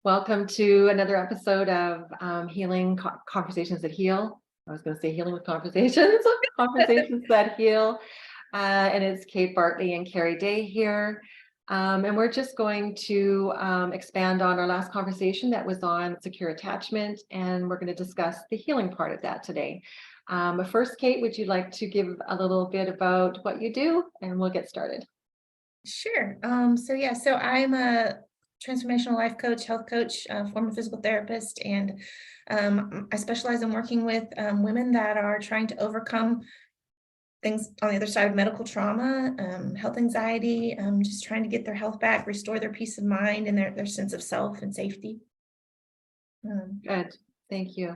Welcome to another episode of Healing Conversations That Heal. I was going to say Healing with Conversations, Conversations That Heal. And it's Kate Bartley and Keri Daye here. And we're just going to expand on our last conversation that was on secure attachment. And we're going to discuss the healing part of that today. But first, Kate, would you like to give a little bit about what you do? And we'll get started. Sure. So I'm a transformational life coach, health coach, former physical therapist, and I specialize in working with women that are trying to overcome things on the other side of medical trauma, health anxiety, just trying to get their health back, restore their peace of mind and their sense of self and safety. Good. Thank you.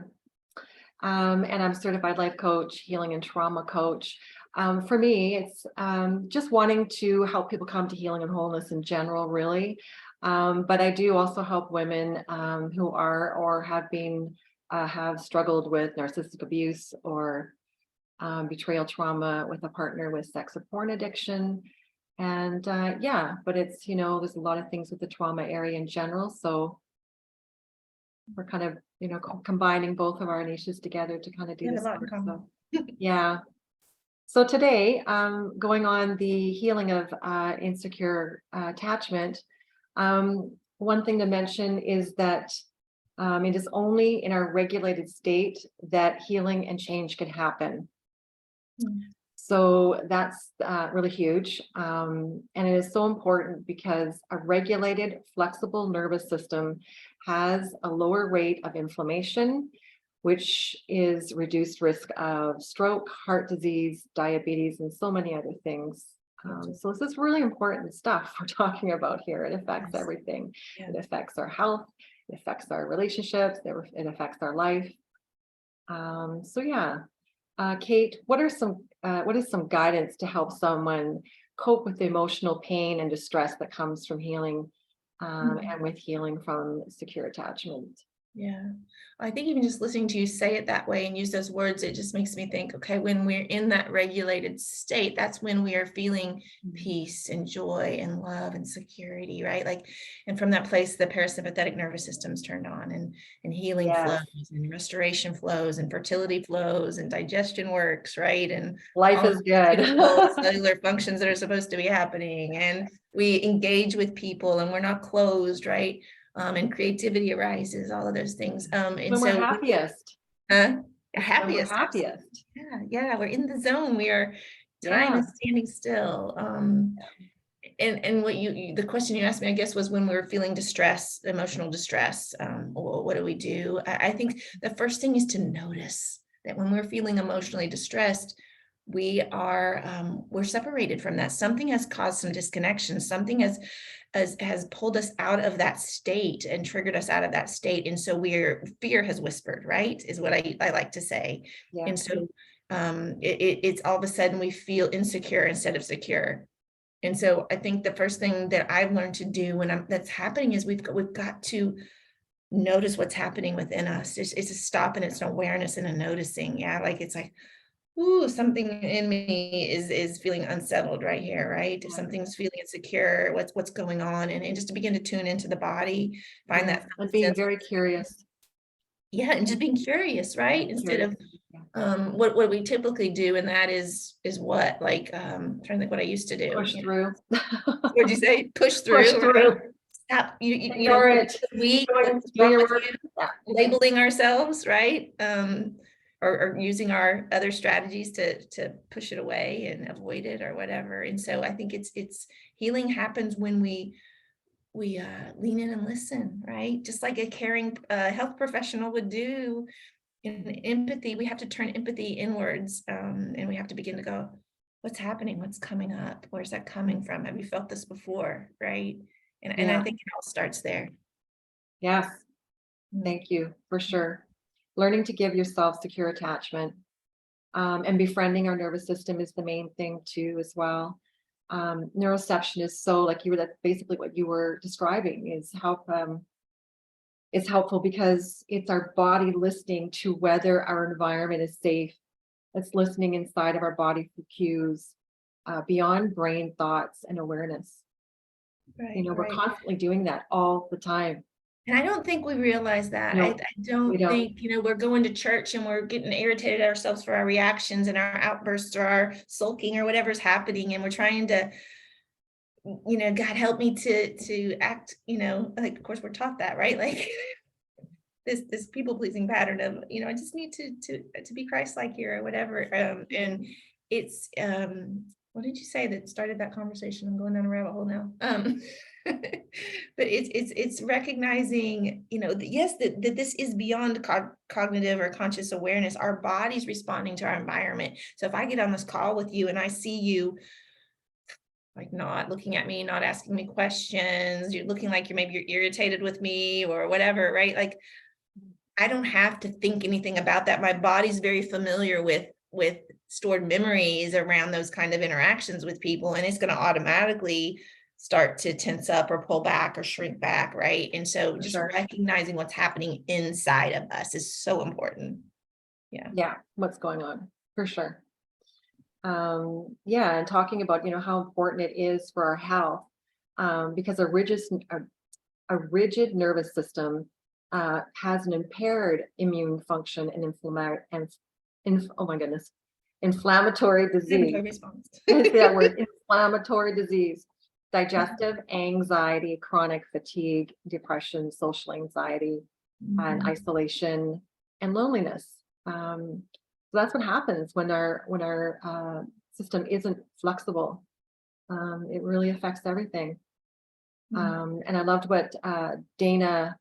And I'm certified life coach, healing and trauma coach. For me, it's just wanting to help people come to healing and wholeness in general, really. But I do also help women who are or have struggled with narcissistic abuse or betrayal trauma with a partner with sex or porn addiction. And but it's, there's a lot of things with the trauma area in general. So we're kind of, combining both of our niches together to kind of do this work. So, yeah. So today, going on the healing of insecure attachment, one thing to mention is that it is only in our regulated state that healing and change can happen. So that's really huge. And it is so important because a regulated, flexible nervous system has a lower rate of inflammation, which is reduced risk of stroke, heart disease, diabetes, and so many other things. So this is really important stuff we're talking about here. It affects everything. Yeah. It affects our health. It affects our relationships. It affects our life. Kate, what is some guidance to help someone cope with the emotional pain and distress that comes from healing and with healing from secure attachment? Yeah, I think even just listening to you say it that way and use those words, it just makes me think, okay, when we're in that regulated state, that's when we are feeling peace and joy and love and security, right? Like, and from that place, the parasympathetic nervous system's turned on and healing flows and restoration flows and fertility flows and digestion works, right? And life is good. Cellular functions that are supposed to be happening. And we engage with people and we're not closed, right? And creativity arises, all of those things. And when we're happiest. Happiest. Yeah, we're in the zone. We are time is standing still. And what the question you asked me, I guess, was when we were feeling distress, emotional distress, what do we do? I think the first thing is to notice that when we're feeling emotionally distressed, we're separated from that. Something has caused some disconnection. Something has pulled us out of that state and triggered us out of that state. And so fear has whispered, right? Is what I like to say. Yeah. And so it's all of a sudden we feel insecure instead of secure. And so I think the first thing that I've learned to do when that's happening is we've got to notice what's happening within us. It's a stop and it's an awareness and a noticing. Yeah. Like, it's like, ooh, something in me is feeling unsettled right here, right? If something's feeling insecure, what's going on, and just to begin to tune into the body, find that and being very curious. Yeah, and just being curious, right? Instead of what we typically do, and that is what, like, trying to think what I used to do. Push through. What'd you say? Push through. Push through. Stop. You know, labeling ourselves, right? Or using our other strategies to push it away and avoid it or whatever. And so I think it's healing happens when we lean in and listen, right? Just like a caring health professional would do. In empathy, we have to turn empathy inwards, and we have to begin to go, what's happening? What's coming up? Where's that coming from? Have you felt this before, right? And I think it all starts there. Yes, thank you, for sure. Learning to give yourself secure attachment and befriending our nervous system is the main thing too, as well. Neuroception is so, like that's basically what you were describing, is it's helpful because it's our body listening to whether our environment is safe. It's listening inside of our body for cues beyond brain thoughts and awareness. Right, we're constantly doing that all the time. And I don't think we realize that. No, I we don't don't. think, we're going to church and we're getting irritated at ourselves for our reactions and our outbursts or our sulking or whatever's happening. And we're trying to, God help me to act, like, of course we're taught that, right? Like this people pleasing pattern of, I just need to be Christ-like here or whatever. And it's, what did you say that started that conversation? I'm going down a rabbit hole now. But it's recognizing, that yes, that this is beyond cognitive or conscious awareness. Our body's responding to our environment. So if I get on this call with you and I see you like not looking at me, not asking me questions, you're looking like you're irritated with me or whatever, right? Like I don't have to think anything about that. My body's very familiar with stored memories around those kind of interactions with people, and it's going to automatically start to tense up or pull back or shrink back, right? And so just recognizing what's happening inside of us is so important. Yeah, what's going on, for sure. And talking about, how important it is for our health, because a rigid nervous system has an impaired immune function and inflammatory disease. Response. That word, inflammatory disease, digestive anxiety, chronic fatigue, depression, social anxiety, and isolation and loneliness. So that's what happens when our system isn't flexible. It really affects everything. And I loved what Deb Dana,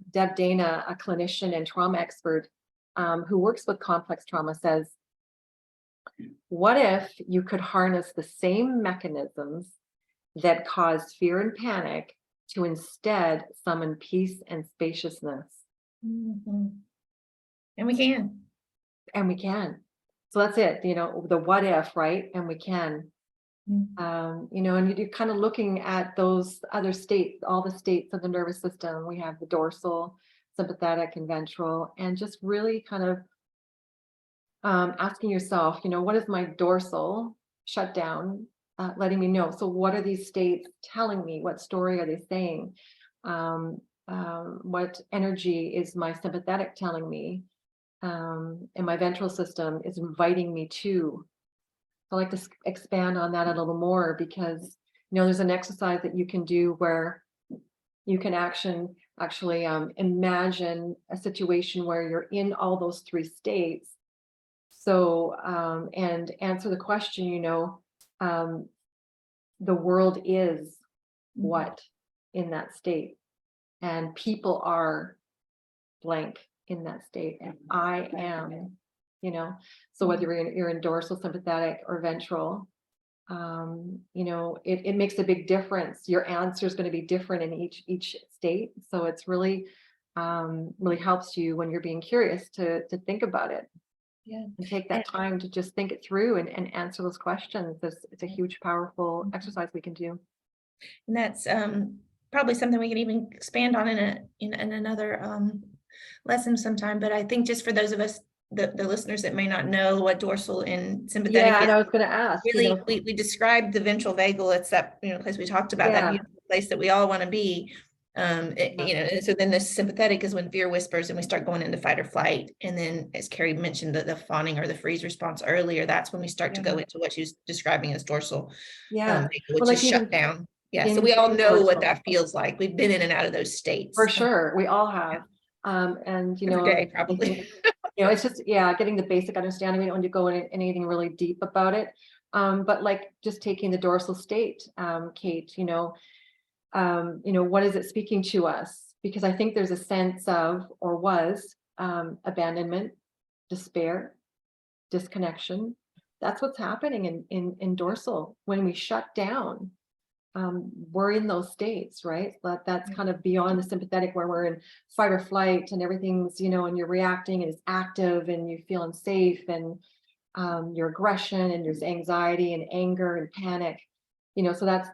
a clinician and trauma expert who works with complex trauma, says, what if you could harness the same mechanisms that cause fear and panic to instead summon peace and spaciousness? And we can. And we can. So that's it, the what if, right? And we can. And you're kind of looking at those other states, all the states of the nervous system. We have the dorsal, sympathetic, and ventral, and just really kind of asking yourself, what is my dorsal shutdown letting me know? So what are these states telling me? What story are they saying? What energy is my sympathetic telling me? And my ventral system is inviting me to. I like to expand on that a little more because, there's an exercise that you can do where you can actually imagine a situation where you're in all those three states. So, and answer the question, the world is what in that state, and people are blank in that state, and I am, so whether you're in dorsal, sympathetic, or ventral, it makes a big difference. Your answer is going to be different in each state. So it's really helps you when you're being curious to think about it. And take that time to just think it through and answer those questions. It's a huge, powerful exercise we can do. And that's probably something we can even expand on in another lesson sometime. But I think just for those of us, the listeners that may not know what dorsal and sympathetic is, and I was going to ask. Really, we described the ventral vagal. It's that place we talked about, that beautiful place that we all want to be. And so then the sympathetic is when fear whispers and we start going into fight or flight. And then, as Keri mentioned, the fawning or the freeze response earlier, that's when we start to go into what she was describing as dorsal, which is shut down. So we all know what that feels like. We've been in and out of those states. For sure, we all have. And every day, probably. It's just getting the basic understanding. We don't want to go in anything really deep about it. But like just taking the dorsal state, Kate, what is it speaking to us? Because I think there's a sense of, or was, abandonment, despair, disconnection. That's what's happening in dorsal when we shut down. We're in those states, right? But that's kind of beyond the sympathetic, where we're in fight or flight and everything's, and you're reacting and it's active and you feel unsafe, and your aggression, and there's anxiety and anger and panic, so that's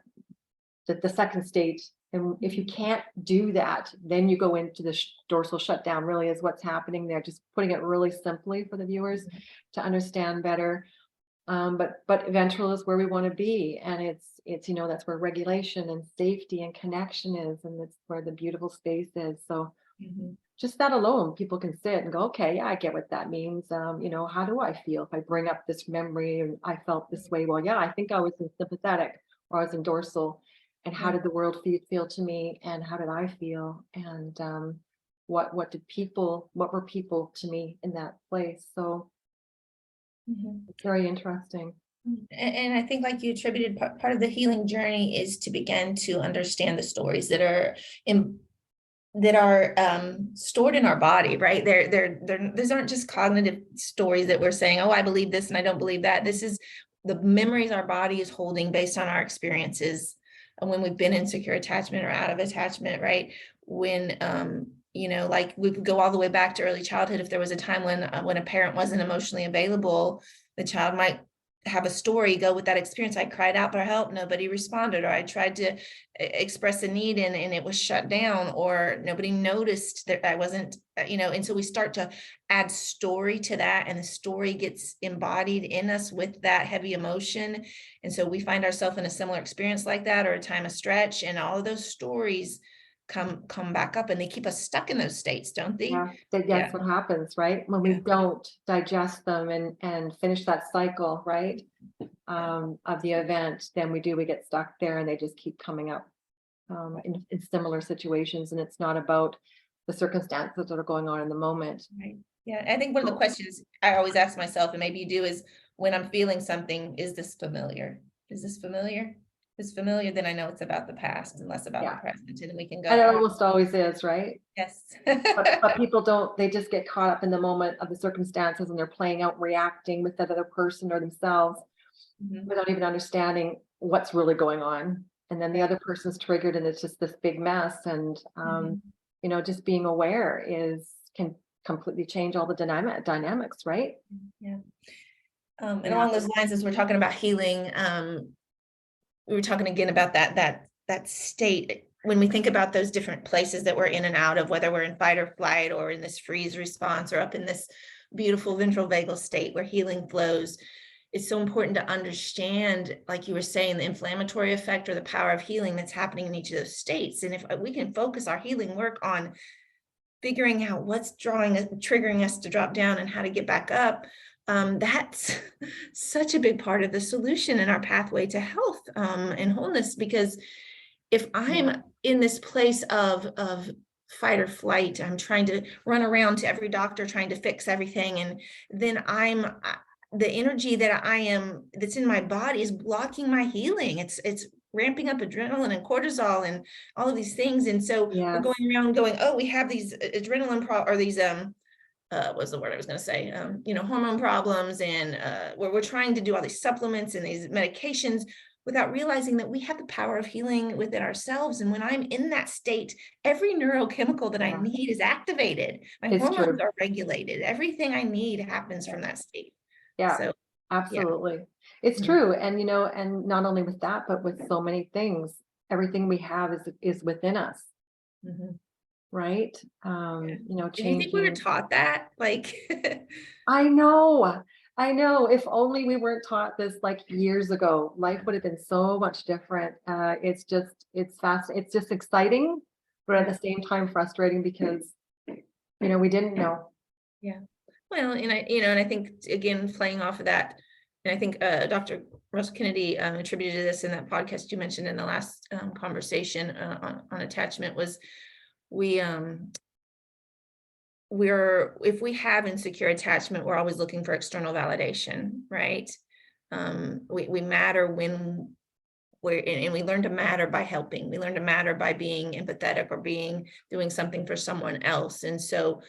the second state. And if you can't do that, then you go into the dorsal shutdown, really is what's happening there. Just putting it really simply for the viewers to understand better. But ventral is where we want to be. And it's, that's where regulation and safety and connection is. And it's where the beautiful space is. So Just that alone, people can sit and go, okay, yeah, I get what that means. How do I feel if I bring up this memory and I felt this way? Well, yeah, I think I was in sympathetic or I was in dorsal. And how did the world feel to me? And how did I feel? And what were people to me in that place? So it's very interesting. And I think, like you attributed, part of the healing journey is to begin to understand the stories that are stored in our body, right? These aren't just cognitive stories that we're saying, oh, I believe this and I don't believe that. This is the memories our body is holding based on our experiences and when we've been in secure attachment or out of attachment, right? When like we could go all the way back to early childhood. If there was a time when a parent wasn't emotionally available, the child might have a story go with that experience. I cried out for help, nobody responded, or I tried to express a need and it was shut down, or nobody noticed that I wasn't, and so we start to add story to that, and the story gets embodied in us with that heavy emotion. And so we find ourselves in a similar experience like that, or a time of stretch, and all of those stories come back up, and they keep us stuck in those states, don't they? Yeah, that's what happens, right? When we don't digest them and finish that cycle, right? Of the event, then we get stuck there, and they just keep coming up in similar situations. And it's not about the circumstances that are going on in the moment. Right. Yeah, I think one of the questions I always ask myself, and maybe you do, is when I'm feeling something, is this familiar? Is this familiar? If it's familiar, then I know it's about the past and less about the present, and we can go. And it almost always is, right? Yes. but people don't, they just get caught up in the moment of the circumstances, and they're playing out, reacting with that other person or themselves without even understanding what's really going on. And then the other person's triggered, and it's just this big mess. And just being aware can completely change all the dynamics, right? Yeah. And along those lines, as we're talking about healing, we were talking again about that state. When we think about those different places that we're in and out of, whether we're in fight or flight, or in this freeze response, or up in this beautiful ventral vagal state where healing flows, it's so important to understand, like you were saying, the inflammatory effect or the power of healing that's happening in each of those states. And if we can focus our healing work on figuring out what's triggering us to drop down and how to get back up, that's such a big part of the solution in our pathway to health and wholeness. Because if I'm in this place of fight or flight, I'm trying to run around to every doctor trying to fix everything, and then the energy that's in my body is blocking my healing. It's ramping up adrenaline and cortisol and all of these things. And so we're going around going, oh, we have these adrenaline or these what's the word I was going to say? Hormone problems, and where we're trying to do all these supplements and these medications without realizing that we have the power of healing within ourselves. And when I'm in that state, every neurochemical that I need is activated. My hormones are regulated. Everything I need happens from that state. Yeah, so, absolutely. It's true. And, and not only with that, but with so many things, everything we have is within us. Right. Do you think we were taught that? Like, I know. If only we weren't taught this like years ago, life would have been so much different. It's fast. It's just exciting, but at the same time frustrating, because, we didn't know. Yeah. Well, and I think, again, playing off of that, and I think Dr. Russell Kennedy attributed this in that podcast you mentioned in the last conversation on attachment, was if we have insecure attachment, we're always looking for external validation, right? We matter when and we learn to matter by helping. We learn to matter by being empathetic or doing something for someone else. And so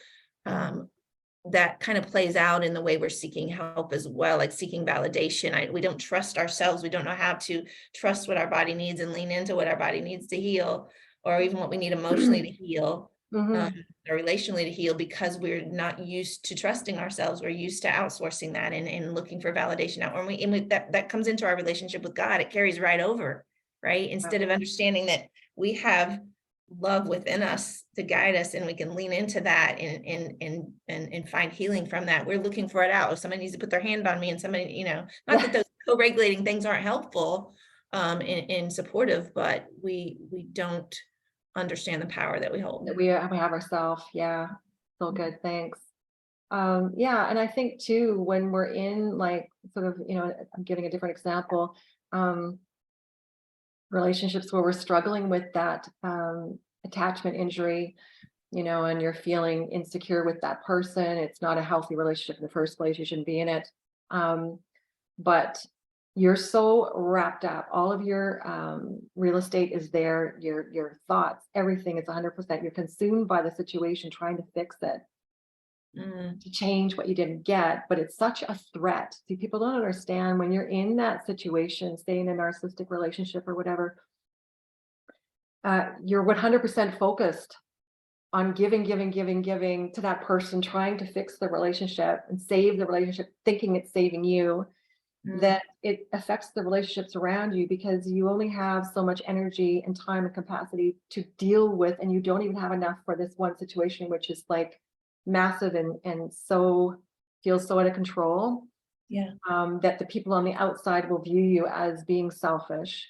that kind of plays out in the way we're seeking help as well, like seeking validation. We don't trust ourselves. We don't know how to trust what our body needs and lean into what our body needs to heal, or even what we need emotionally to heal, or relationally to heal, because we're not used to trusting ourselves. We're used to outsourcing that and looking for validation out. That comes into our relationship with God. It carries right over, right? Instead of understanding that we have love within us to guide us, and we can lean into that and find healing from that. We're looking for it out. If somebody needs to put their hand on me, and somebody, not that those co-regulating things aren't helpful and supportive, but we don't understand the power that we hold. that we have ourselves. Yeah. So good. Thanks. Yeah. And I think too, when we're in like sort of, I'm giving a different example, relationships where we're struggling with that attachment injury, and you're feeling insecure with that person. It's not a healthy relationship in the first place. You shouldn't be in it. But you're so wrapped up. All of your real estate is there. Your thoughts, everything is 100%. You're consumed by the situation, trying to fix it, to change what you didn't get. But it's such a threat. See, people don't understand when you're in that situation, say in a narcissistic relationship or whatever, you're 100% focused on giving to that person, trying to fix the relationship and save the relationship, thinking it's saving you, that it affects the relationships around you, because you only have so much energy and time and capacity to deal with, and you don't even have enough for this one situation, which is like massive and so feels so out of control. Yeah. That the people on the outside will view you as being selfish.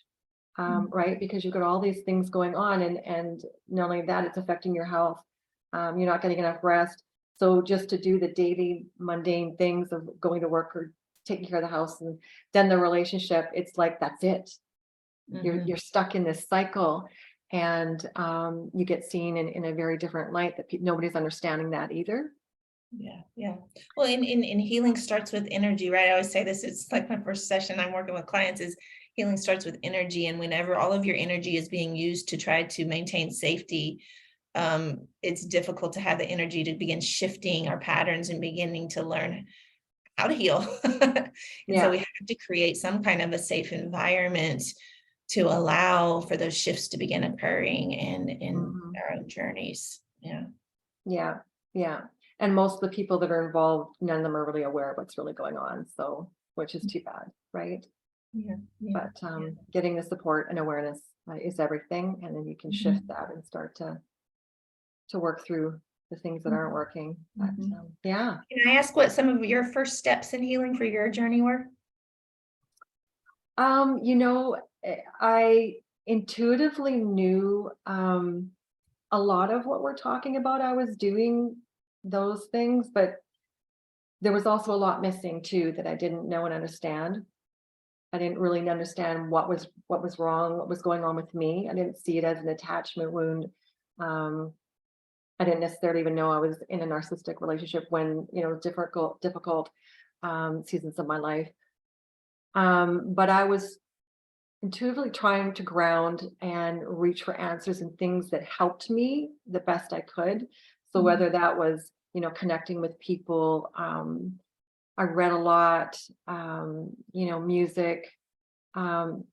Right? Because you've got all these things going on, and not only that, it's affecting your health. You're not getting enough rest. So just to do the daily mundane things of going to work or taking care of the house, and then the relationship, it's like, that's it. You're stuck in this cycle, and you get seen in a very different light that nobody's understanding that either. Yeah. Well, in healing starts with energy, right? I always say this, it's like my first session I'm working with clients is healing starts with energy. And whenever all of your energy is being used to try to maintain safety, it's difficult to have the energy to begin shifting our patterns and beginning to learn how to heal. So we have to create some kind of a safe environment to allow for those shifts to begin occurring in our own journeys. Yeah. And most of the people that are involved, none of them are really aware of what's really going on. So, which is too bad, right? But getting the support and awareness is everything, and then you can shift that and start to work through the things that aren't working. But yeah. Can I ask what some of your first steps in healing for your journey were? I intuitively knew a lot of what we're talking about. I was doing those things, but there was also a lot missing too that I didn't know and understand. I didn't really understand what was wrong, what was going on with me. I didn't see it as an attachment wound. I didn't necessarily even know I was in a narcissistic relationship when, difficult seasons of my life. But I was intuitively trying to ground and reach for answers and things that helped me the best I could. So whether that was, connecting with people, I read a lot, music,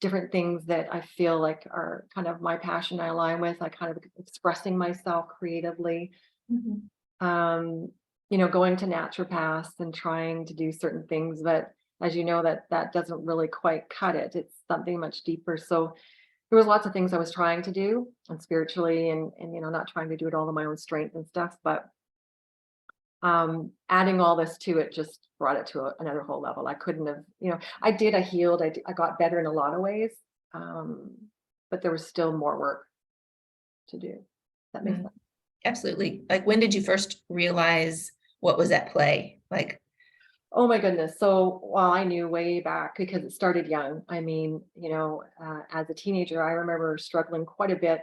different things that I feel like are kind of my passion I align with, like kind of expressing myself creatively, going to naturopaths and trying to do certain things, but as you know, that doesn't really quite cut it. It's something much deeper. So there was lots of things I was trying to do, and spiritually, and not trying to do it all on my own strength and stuff, but adding all this to it just brought it to another whole level. I couldn't have, I healed, I got better in a lot of ways, but there was still more work to do. That makes sense. Absolutely. Like, when did you first realize what was at play? Like, oh my goodness. So, well, I knew way back because it started young. I mean, as a teenager, I remember struggling quite a bit,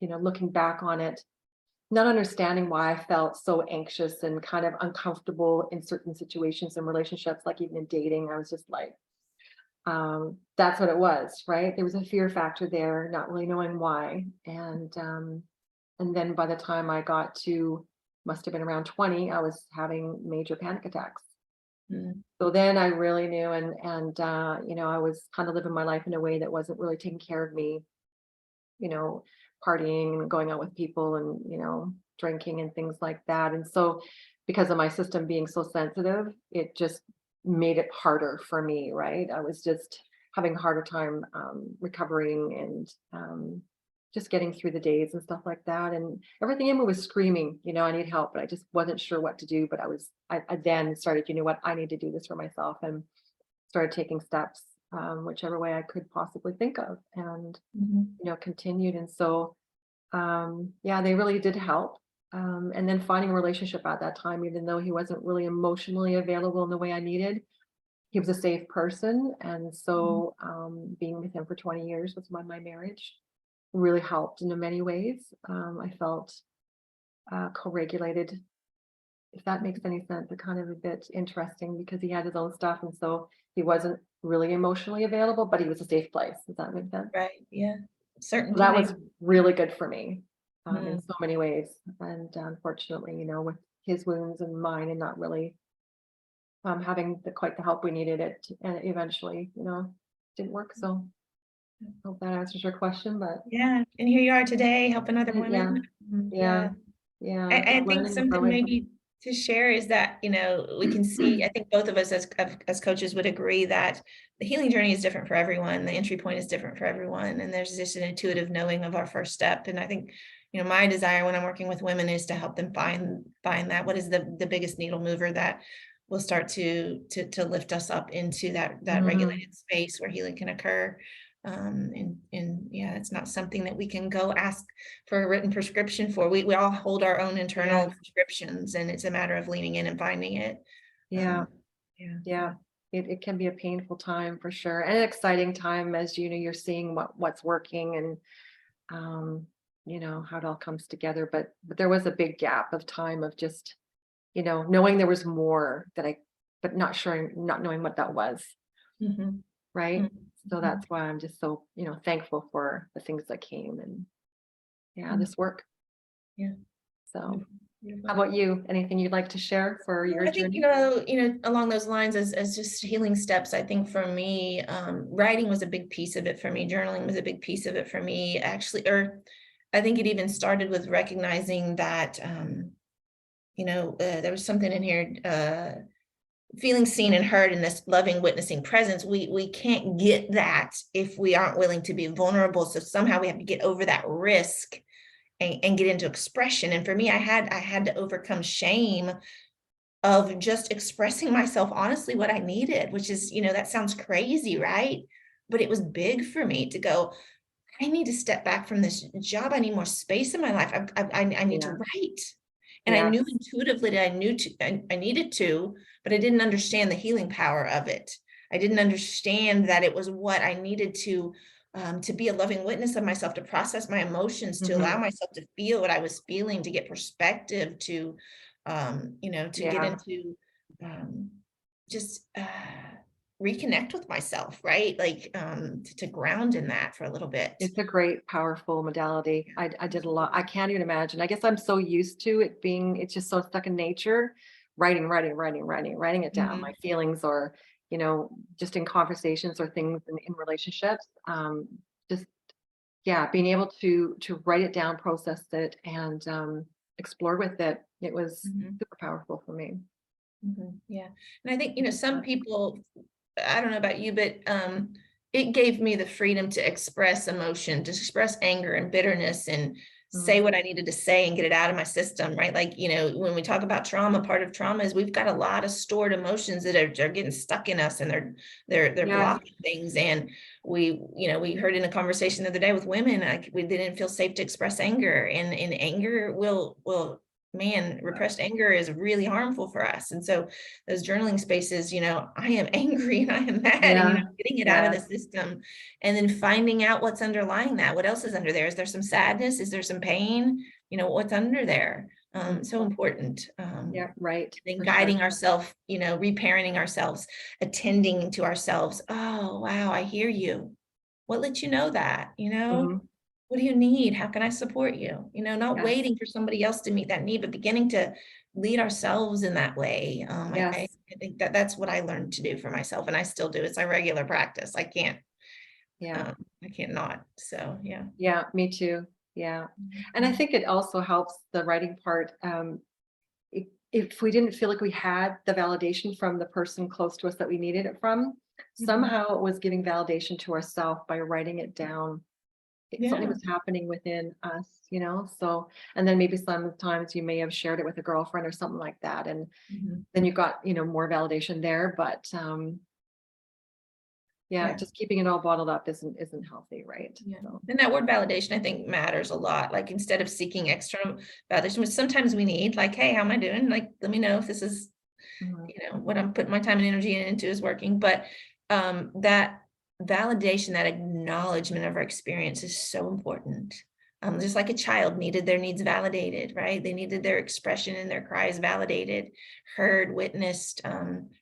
looking back on it, not understanding why I felt so anxious and kind of uncomfortable in certain situations and relationships, like even in dating. I was just like, that's what it was, right? There was a fear factor there, not really knowing why. And then by the time I got to, must have been around 20, I was having major panic attacks. So then I really knew, and I was kind of living my life in a way that wasn't really taking care of me, partying and going out with people and, drinking and things like that. And so because of my system being so sensitive, it just made it harder for me, right? I was just having a harder time recovering and just getting through the days and stuff like that. And everything in me was screaming, I need help, but I just wasn't sure what to do. But I then started, I need to do this for myself, and started taking steps whichever way I could possibly think of, and, Mhm. continued. And so, yeah, they really did help. And then finding a relationship at that time, even though he wasn't really emotionally available in the way I needed, he was a safe person. And Mhm. so, being with him for 20 years was my marriage really helped in many ways. I felt co-regulated, if that makes any sense. It kind of a bit interesting because he had his own stuff, and so he wasn't really emotionally available, but he was a safe place. Does that make sense? Right, yeah, So certainty that makes. was really good for me, in Mm. so many ways. And unfortunately, with his wounds and mine, and not really having quite the help we needed, it and eventually, didn't work. So hope that answers your question. But Yeah, and here you are today helping other yeah, women. yeah, Yeah. yeah, I just think learning and something growing. maybe to share is that, we can see, I think both of us as coaches would agree that the healing journey is different for everyone. The entry point is different for everyone. And there's just an intuitive knowing of our first step. And I think, my desire when I'm working with women is to help them find that, what is the biggest needle mover that will start to lift us up into that Mhm. regulated space where healing can occur. And yeah, it's not something that we can go ask for a written prescription for. We all hold our own Yeah, internal prescriptions, and it's a matter of leaning in and finding it. yeah, Um, yeah. yeah. It can be a painful time for sure, and an exciting time as you're seeing what's working, and how it all comes together. But there was a big gap of time of just, knowing there was more but not knowing what that was, Mhm. right? So Mhm. that's why I'm just so, thankful for the things that came, and yeah, Mhm. this work. Yeah. So Beautiful. how Beautiful. about you? Anything you'd like to share for Well, your I think, journey? along those lines as just healing steps, I think for me, writing was a big piece of it for me. Journaling was a big piece of it for me, actually, or I think it even started with recognizing that, there was something in here, feeling seen and heard in this loving, witnessing presence. We can't get that if we aren't willing to be vulnerable. So somehow we have to get over that risk and get into expression. And for me, I had to overcome shame of just expressing myself honestly what I needed, which is, that sounds crazy, right? But it was big for me to go, I need to step back from this job. I need more space in my life. I need to Yeah. write. And I knew Yes. intuitively that I needed to, but I didn't understand the healing power of it. I didn't understand that it was what I needed to be a loving witness of myself, to process my emotions, to allow Hmm. myself to feel what I was feeling, to get perspective, to get Yeah. into um, just reconnect with myself, right? Like to ground in that for a little bit. It's a great, powerful modality. I did a lot. I can't even imagine. I guess I'm so used to it being, it's just so stuck in nature, writing it down, my Mhm. feelings, or, just in conversations or things in relationships. Just, yeah, being able to write it down, process it, and explore with it. It was Mhm. super powerful for me. Yeah. And I think, some people, I don't know about you, but it gave me the freedom to express emotion, to express anger and bitterness and say Mhm. what I needed to say and get it out of my system, right? Like, when we talk about trauma, part of trauma is we've got a lot of stored emotions that are getting stuck in us, and they're Yeah. blocking things. And we heard in a conversation the other day with women, like we didn't feel safe to express anger, and anger will man, repressed anger is really harmful for us. And so those journaling spaces, I am angry and I am mad, and, Yeah. getting it out of Yeah. the system and then finding out what's underlying that. What else is under there? Is there some sadness? Is there some pain? What's under there? So important. Yeah. Right. Then For sure. guiding ourselves, reparenting ourselves, attending to ourselves. Oh, wow, I hear you. What let you know that, Hmm. what do you need? How can I support you? Not Yes. waiting for somebody else to meet that need, but beginning to lead ourselves in that way. Yes. I think that's what I learned to do for myself, and I still do. It's a regular practice. Yeah. Um, I can't not. So yeah. Yeah, me too. Yeah. And I Mhm. think it also helps the writing part. If we didn't feel like we had the validation from the person close to us that we needed it from, Mhm. somehow it was giving validation to ourselves by writing it down. Something Yeah. was happening within us. So, and then maybe sometimes you may have shared it with a girlfriend or something like that. And Mhm. then you got, more validation there. But Yeah, just keeping it all bottled up isn't healthy, right? Yeah. So, And that word validation, I think, matters a lot. Like, instead of seeking external validation, which sometimes we need, like, hey, how am I doing? Like, let me know if this is, mhm. What I'm putting my time and energy into is working. But that validation, that acknowledgement of our experience is so important. Just like a child needed their needs validated, right? They needed their expression and their cries validated, heard, witnessed,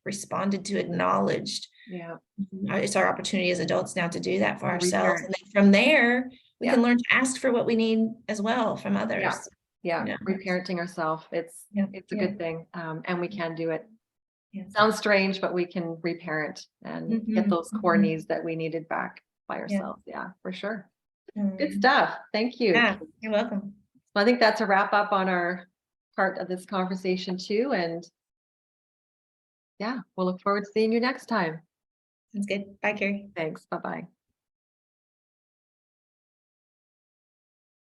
responded to, acknowledged. Yeah. It's our opportunity as adults now to do that for ourselves. Reparent. And then from there, we Yeah. can learn to ask for what we need as well from others. Yeah. Yeah. Reparenting ourselves. It's a good thing. And we can do it. Yeah. Sounds strange, but we can reparent and get those core needs that we needed back by ourselves. Yeah, for sure. Good stuff. Thank you. Yeah, you're welcome. I think that's a wrap up on our part of this conversation too. And yeah, we'll look forward to seeing you next time. Sounds good. Bye, Keri. Thanks. Bye-bye.